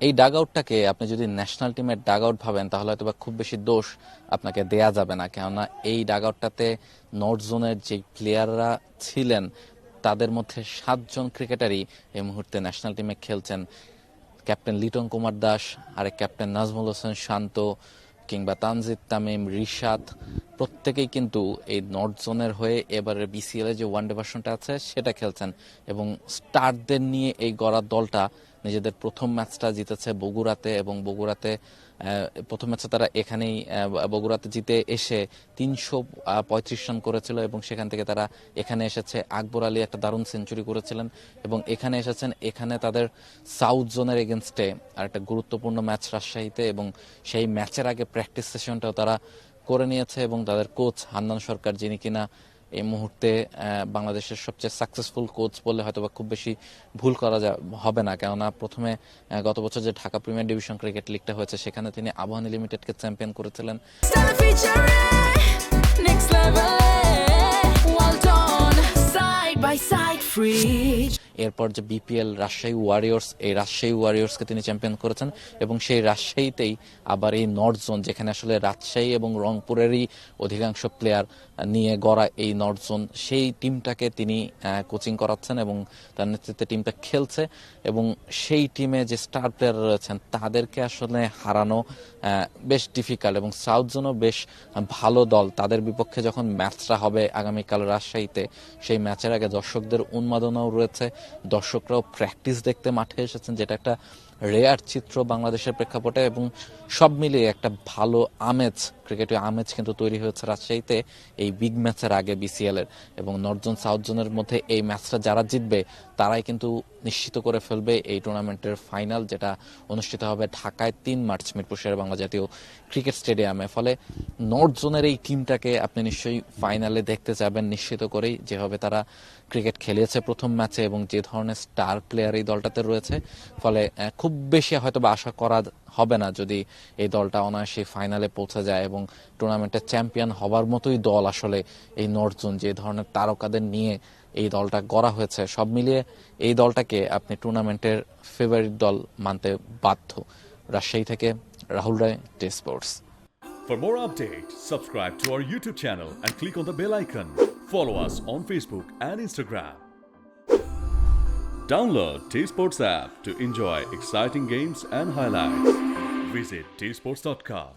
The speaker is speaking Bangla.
এই ডাগ আউটটাকে আপনি যদি ন্যাশনাল টিমের ডাগ আউট ভাবেন তাহলে হয়তো খুব বেশি দোষ আপনাকে দেয়া যাবে না, কেননা এই ডাগ আউটটাতে নর্থ জোনের যে প্লেয়াররা ছিলেন তাদের মধ্যে 7 জন ক্রিকেটারই এই মুহূর্তে ন্যাশনাল টিমে খেলছেন। ক্যাপ্টেন লিটন কুমার দাস, আরেক ক্যাপ্টেন নাজমুল হোসেন শান্ত, কিংবা তানজিদ তামিম, রিশাদ, প্রত্যেকেই কিন্তু এই নর্থ জোনের হয়ে এবারে বিসিএল এ যে ওয়ানডে ভার্সনটা আছে সেটা খেলছেন। এবং স্টারদের নিয়ে এই গড়া দলটা নিজেদের প্রথম ম্যাচটা জিতেছে বগুড়াতে, এবং বগুড়াতে প্রথম ম্যাচে তারা এখানেই বগুড়াতে জিতে এসে 335 রান করেছিল, এবং সেখান থেকে তারা এখানে এসেছে। আকবর আলী একটা দারুণ সেঞ্চুরি করেছিলেন এবং এখানে এসেছেন। এখানে তাদের সাউথ জোনের এগেনস্টে আর একটা গুরুত্বপূর্ণ ম্যাচ রাজশাহীতে, এবং সেই ম্যাচের আগে প্র্যাকটিস সেশনটাও তারা করে নিয়েছে। এবং তাদের কোচ হান্নান সরকার, যিনি কিনা এই মুহূর্তে বাংলাদেশের সবচেয়ে সাকসেসফুল কোচ বললে হয়তো বা খুব বেশি ভুল করা হবে না, কেননা প্রথমে গত বছর যে ঢাকা প্রিমিয়ার ডিভিশন ক্রিকেট লিগটা হয়েছে সেখানে তিনি আবাহনী লিমিটেডকে চ্যাম্পিয়ন করেছিলেন। এরপর যে বিপিএল রাজশাহী ওয়ারিয়র্স, এই রাজশাহী ওয়ারিয়র্সকে তিনি চ্যাম্পিয়ন করেছেন, এবং সেই রাজশাহীতেই আবার এই নর্থ জোন, যেখানে আসলে রাজশাহী এবং রংপুরেরই অধিকাংশ প্লেয়ার নিয়ে গড়া এই নর্থ জোন, সেই টিমটাকে তিনি কোচিং করাচ্ছেন এবং তার নেতৃত্বে টিমটা খেলছে। এবং সেই টিমে যে স্টার প্লেয়ার রয়েছেন তাদেরকে আসলে হারানো বেশ ডিফিকাল্ট, এবং সাউথ জোনও বেশ ভালো দল। তাদের বিপক্ষে যখন ম্যাচটা হবে আগামীকাল রাজশাহীতে, সেই ম্যাচের আগে দর্শকদের উন্মাদনাও রয়েছে। দর্শকরাও প্র্যাকটিস দেখতে মাঠে এসেছেন, যেটা একটা রেয়ার চিত্র বাংলাদেশের প্রেক্ষাপটে। এবং সব মিলিয়ে একটা ভালো আমেজ, ক্রিকেটের আমেজ কিন্তু তৈরি হয়েছে রাজশাহীতে এই বিগ ম্যাচের আগে বিসিএল এর। এবং নর্থ জোন সাউথ জোনের মধ্যে এই ম্যাচটা যারা জিতবে তারাই কিন্তু নিশ্চিত করে ফেলবে এই টুর্নামেন্টের ফাইনাল, যেটা অনুষ্ঠিত হবে ঢাকায় 3 মার্চ মিরপুর শেরে বাংলা জাতীয় ক্রিকেট স্টেডিয়ামে। ফলে নর্থ জোনের এই টিমটাকে আপনি নিশ্চয়ই ফাইনালে দেখতে যাবেন নিশ্চিত করেই, যেভাবে তারা ক্রিকেট খেলিয়েছে প্রথম ম্যাচে এবং যে ধরনের স্টার প্লেয়ার এই দলটাতে রয়েছে। ফলে খুব বেশি হয়তো বা আশা করা হবে না যদি এই দলটা অনায়াসে ফাইনালে পৌঁছে যায়, এবং টুর্নামেন্টের চ্যাম্পিয়ন হবার মতোই দল আসলে এই নর্থ জোন, যে ধরনের তারকাদের নিয়ে এই দলটা গড়া হয়েছে। সব মিলিয়ে এই দলটাকে আপনি টুর্নামেন্টের ফেভারিট দল মানতে বাধ্য। রাজশাহী থেকে রাহুল রায়, T Sports. For more updates, subscribe to our YouTube channel and click on the bell icon. Follow us on Facebook and Instagram. Download T Sports app to enjoy exciting games and highlights. Visit tsports.com.